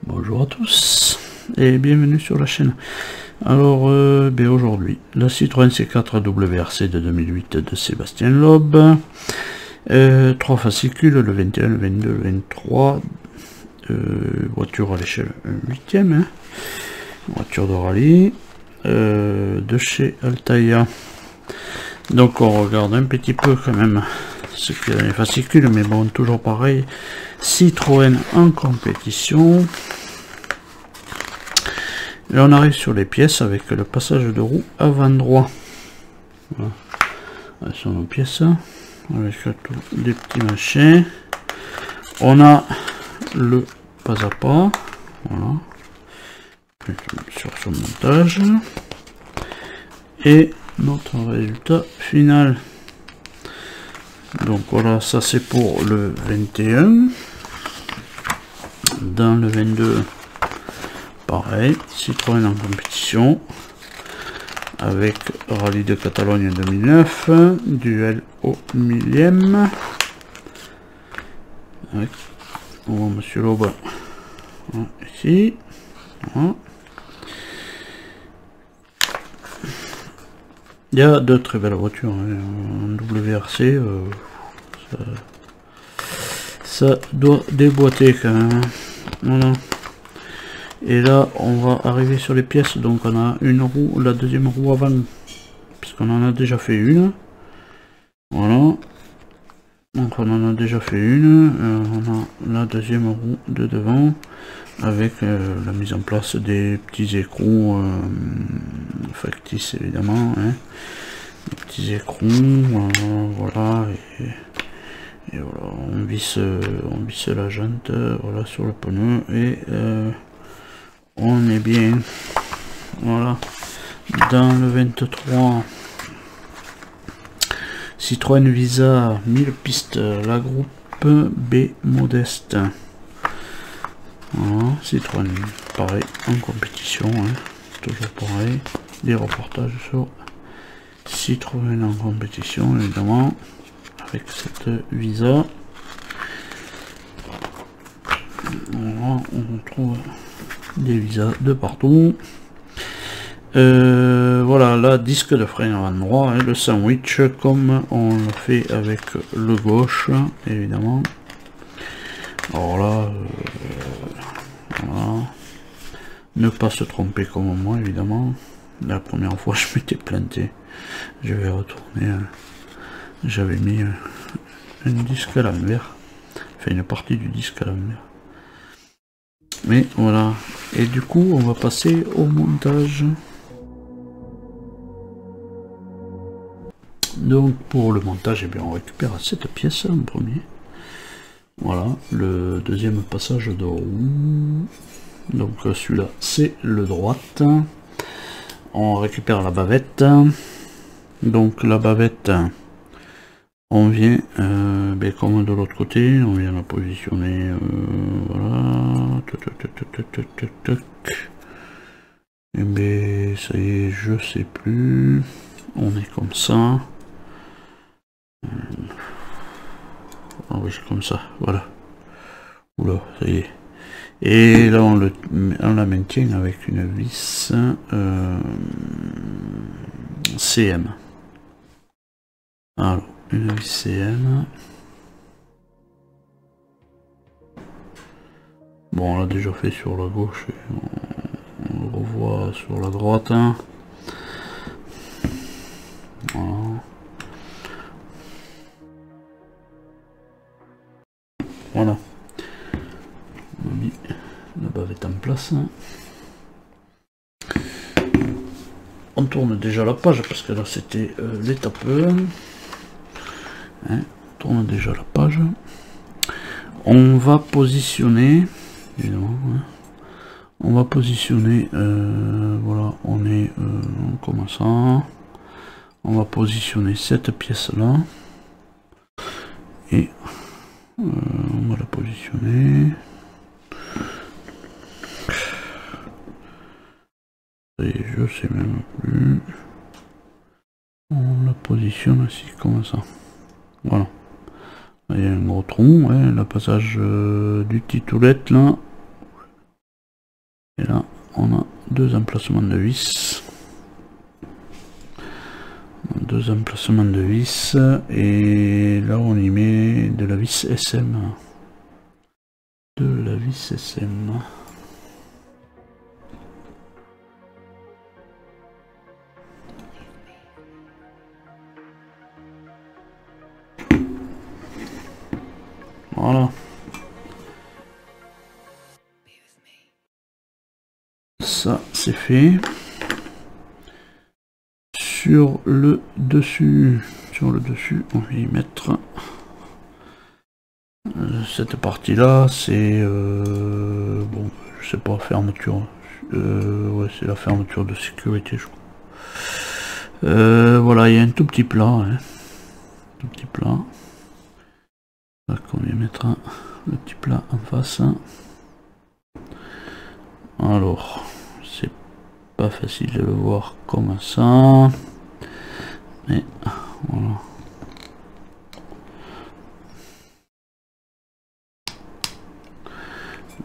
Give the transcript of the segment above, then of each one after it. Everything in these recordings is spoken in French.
Bonjour à tous et bienvenue sur la chaîne. Alors aujourd'hui la Citroën C4 WRC de 2008 de Sébastien Loeb, 3 fascicules, le 21, le 22, le 23, voiture à l'échelle 8e, hein, voiture de rallye, de chez Altaïa. Donc on regarde un petit peu quand même ce qu'il y a dans les fascicules, mais bon, toujours pareil, Citroën en compétition. Et on arrive sur les pièces avec le passage de roue avant droit. Voilà. Ce sont nos pièces avec tous des petits machins. On a le pas à pas, voilà, sur son montage, et notre résultat final. Donc voilà, ça c'est pour le 21. Dans le 22, pareil, Citroën en compétition avec Rallye de Catalogne 2009, duel au millième. Avec Monsieur Loeb, voilà, ici. Voilà. Il y a de très belles voitures, hein. En WRC, ça doit déboîter quand même. Voilà. Et là, on va arriver sur les pièces. Donc, on a une roue, la deuxième roue avant, puisqu'on en a déjà fait une. Voilà. Donc, on en a déjà fait une. On a la deuxième roue de devant, avec la mise en place des petits écrous factices, évidemment. Hein. Des petits écrous, voilà. Et voilà, on visse la jante, voilà, sur le pneu, et on est bien. Voilà. Dans le 23, Citroën Visa 1000 pistes, la groupe B modeste. Voilà, Citroën, pareil, en compétition, hein, toujours pareil. Des reportages sur Citroën en compétition, évidemment, avec cette Visa. Voilà, on retrouve des visas de partout. Voilà, la disque de frein avant droit, hein, le sandwich comme on le fait avec le gauche, évidemment. Alors là, voilà. Ne pas se tromper comme moi, évidemment. La première fois je m'étais planté, je vais retourner, j'avais mis un disque à l'envers, enfin une partie du disque à l'envers. Mais voilà, et du coup on va passer au montage. Donc pour le montage, eh bien, on récupère cette pièce en premier. Voilà, le deuxième passage de roue. Donc celui-là c'est le droite. On récupère la bavette. Donc la bavette, on vient, comme de l'autre côté, on vient la positionner, voilà, et bien ça y est, je sais plus, on est comme ça, ah oui, comme ça, voilà, oula, ça y est, et là on la maintient avec une vis CM. Alors, une vis CM. Bon, on l'a déjà fait sur la gauche, et on le revoit sur la droite. Hein. Voilà. Voilà. On a mis la bavette en place. On tourne déjà la page parce que là c'était l'étape 1. Hein, on tourne déjà la page. On va positionner, évidemment, hein, on va positionner, voilà, on est en commençant, on va positionner cette pièce là, et on va la positionner, et je sais même plus, on la positionne aussi comme ça. Voilà. Il y a un gros tronc, ouais, le passage du titoulette là. Et là, on a deux emplacements de vis. Deux emplacements de vis. Et là, on y met de la vis SM. De la vis SM. Voilà. Ça, c'est fait. Sur le dessus, on va y mettre cette partie-là. C'est bon, je sais pas, fermeture. Ouais, c'est la fermeture de sécurité, je crois. Voilà, il y a un tout petit plat, hein. Tout petit plat. Donc on y mettra le petit plat en face. Alors, c'est pas facile de le voir comme ça, mais voilà.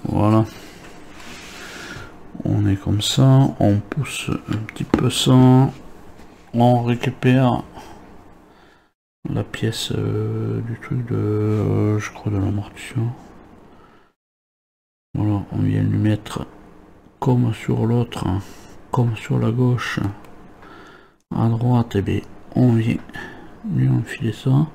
Voilà. On est comme ça, on pousse un petit peu ça, on récupère la pièce du truc de, je crois, de l'amortisseur. Voilà, on vient lui mettre comme sur l'autre, comme sur la gauche, à droite, et bien on vient lui enfiler ça.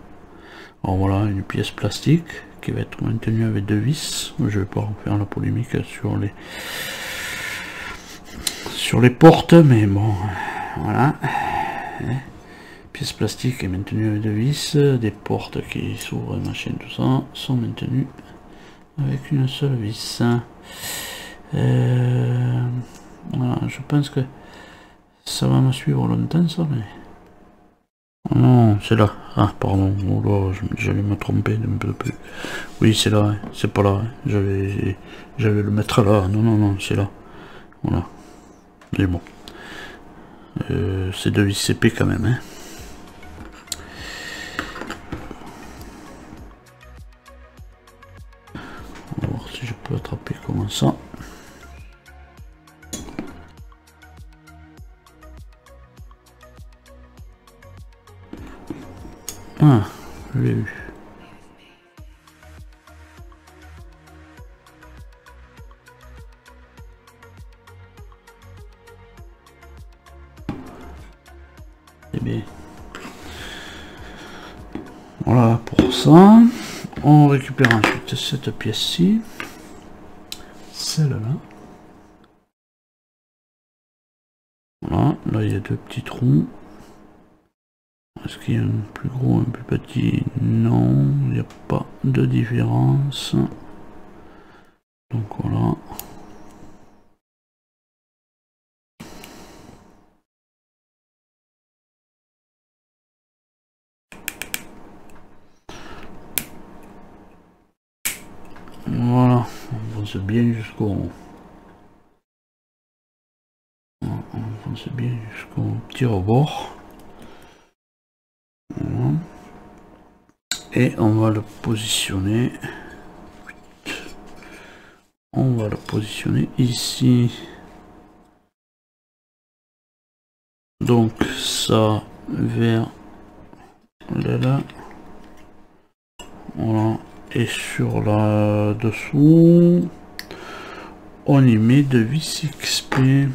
Alors voilà, une pièce plastique qui va être maintenue avec deux vis. Je vais pas refaire la polémique sur les portes, mais bon, voilà. Pièce plastique est maintenue avec deux vis, des portes qui s'ouvrent, machin, tout ça, sont maintenues avec une seule vis. Voilà, je pense que ça va me suivre longtemps, ça, mais... Oh non, c'est là. Ah, pardon, oh là, j'allais me tromper d'un peu plus. Oui, c'est là, hein. C'est pas là. Hein. J'allais le mettre là. Non, non, non, c'est là. Voilà. Mais bon. C'est de vis CP quand même, hein. On va voir si je peux attraper comme ça. Ah, je l'ai eu. Eh bien. Voilà pour ça. On récupère ensuite cette pièce-ci. Celle-là. Voilà, là il y a deux petits trous. Est-ce qu'il y a un plus gros, un plus petit? Non, il n'y a pas de différence. Donc voilà. Voilà, on fonce bien jusqu'au... On fonce bien jusqu'au petit rebord. Voilà. Et on va le positionner. On va le positionner ici. Donc ça vers là. Voilà. Et sur la dessous, on y met de vis XP.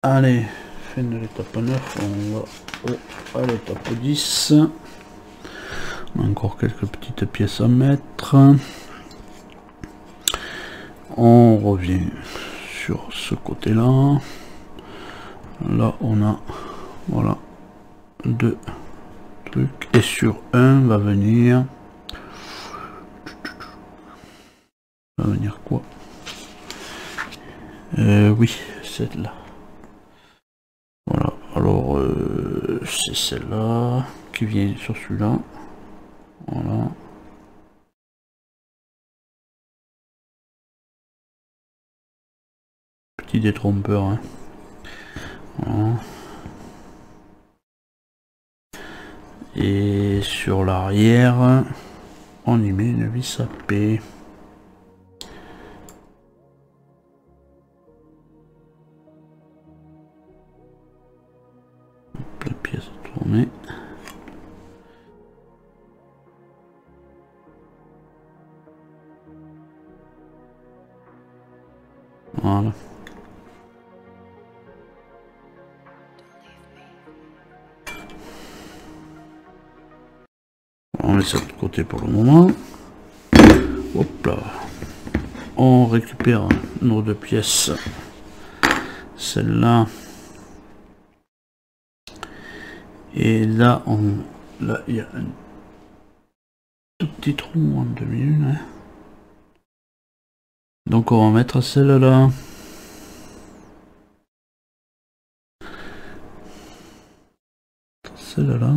Allez, fin de l'étape 9, on va à l'étape 10. On a encore quelques petites pièces à mettre. On revient sur ce côté là. Là on a, voilà, deux trucs. Et sur un va venir... quoi? Oui, celle-là. Voilà, alors c'est celle-là qui vient sur celui-là. Voilà. petit détrompeur. Hein. Voilà. Et sur l'arrière, on y met une vis à P. La pièce tournée. Voilà. On met ça de côté pour le moment. Hop là. On récupère nos deux pièces. Celle-là. Et là, il y a un tout petit trou en demi-lune. Hein. Donc on va mettre celle-là. Celle-là.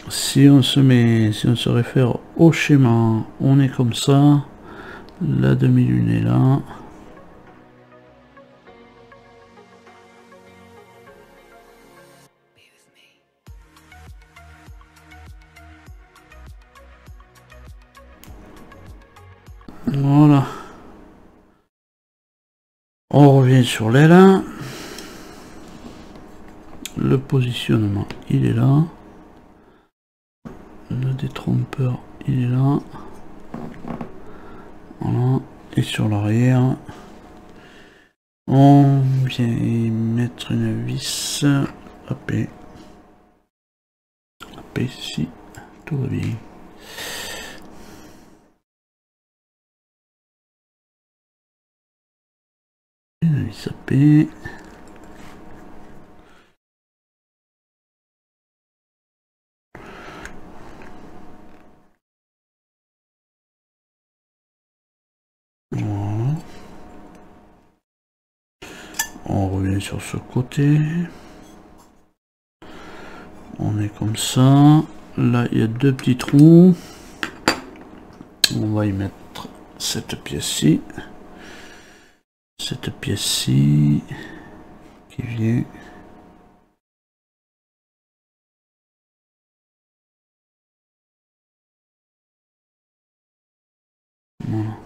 Si on se réfère au schéma, on est comme ça. La demi-lune est là. Voilà. On revient sur l'aile. Le positionnement, il est là. Le détrompeur, il est là. Voilà. Et sur l'arrière, on vient y mettre une vis AP. AP ici, tout va bien. Une vis AP. Voilà. On revient sur ce côté. On est comme ça. Là, il y a deux petits trous. On va y mettre cette pièce-ci. Cette pièce-ci qui vient. Voilà.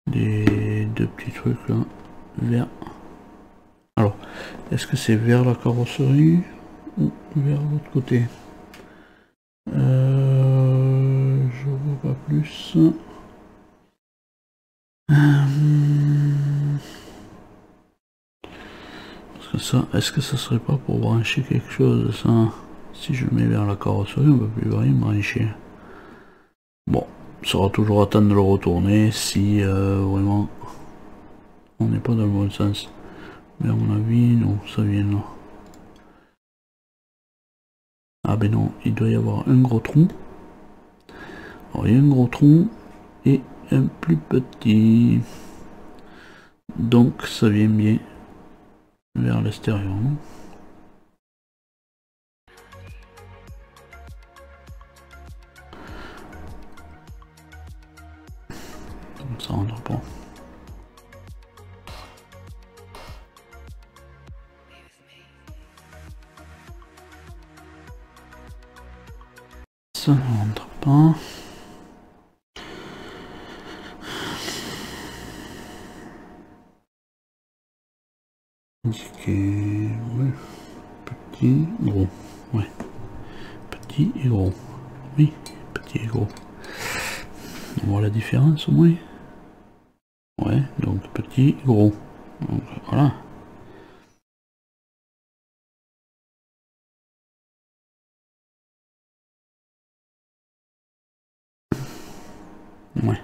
Les deux petits trucs là, vers. Alors, est-ce que c'est vers la carrosserie ou vers l'autre côté? Je vois pas plus. Parce que ça, est-ce que ça serait pas pour brancher quelque chose ça? Si je le mets vers la carrosserie, on ne peut plus rien brancher. Bon, ça sera toujours à temps de le retourner si vraiment on n'est pas dans le bon sens. Mais à mon avis, non, ça vient là. Ah ben non, il doit y avoir un gros trou. Alors il y a un gros trou et un plus petit. Donc ça vient bien vers l'extérieur. Ça rentre pas. Ça ne rentre pas. Indiqué, ouais. Petit, gros, ouais. Petit et gros. Oui, petit et gros. On voit la différence au moins. Ouais, donc petit, gros. Donc voilà. Ouais.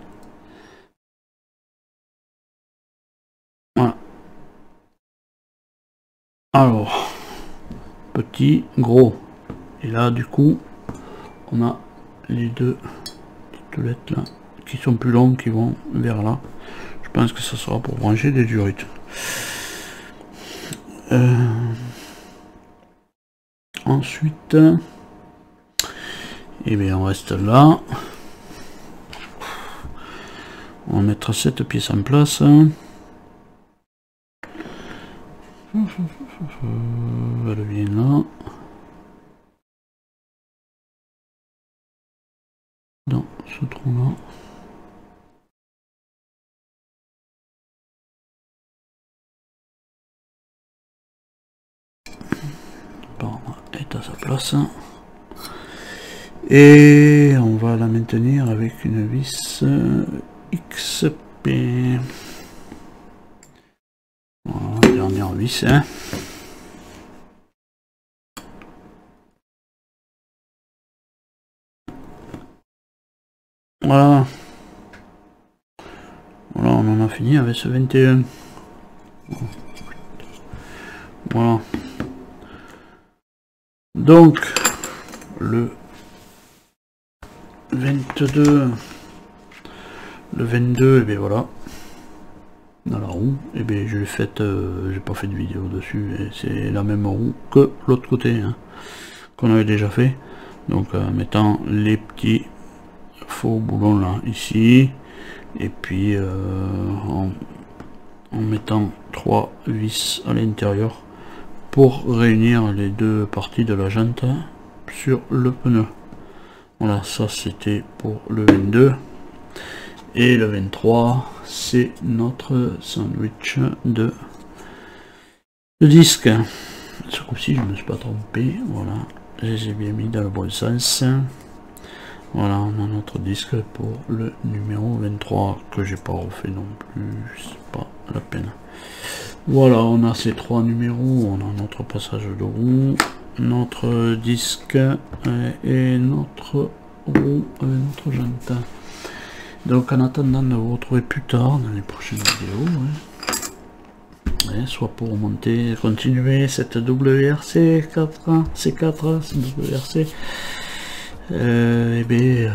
Voilà. Alors, petit, gros. Et là, du coup, on a les deux toulettes là, qui sont plus longues, qui vont vers là. Je pense que ça sera pour brancher des durites. Ensuite, Et bien on reste là. On mettra cette pièce en place. Elle vient là. Dans ce trou là. Est à sa place. Et on va la maintenir avec une vis XP. Voilà, dernière vis. Hein. Voilà. Voilà, on en a fini avec ce 21. Voilà. Donc, le 22, le 22, et bien voilà, dans la roue, et bien je l'ai faite, j'ai pas fait de vidéo dessus, et c'est la même roue que l'autre côté, hein, qu'on avait déjà fait. Donc en mettant les petits faux boulons là, ici, et puis en mettant 3 vis à l'intérieur pour réunir les deux parties de la jante sur le pneu. Voilà, ça c'était pour le 22. Et le 23, c'est notre sandwich de disque. Ce coup-ci, je ne me suis pas trompé. Voilà, je les ai bien mis dans le bon sens. Voilà, on a notre disque pour le numéro 23 que j'ai pas refait non plus, c'est pas la peine. Voilà, on a ces 3 numéros, on a notre passage de roue, notre disque et notre roue avec notre jante. Donc en attendant de vous retrouver plus tard dans les prochaines vidéos, hein, soit pour monter, continuer cette WRC 4, C4, WRC, et bien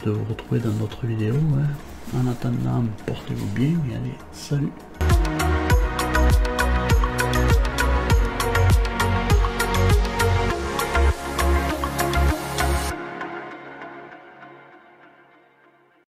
de vous retrouver dans d'autres vidéos. Hein. En attendant, portez-vous bien et allez, salut.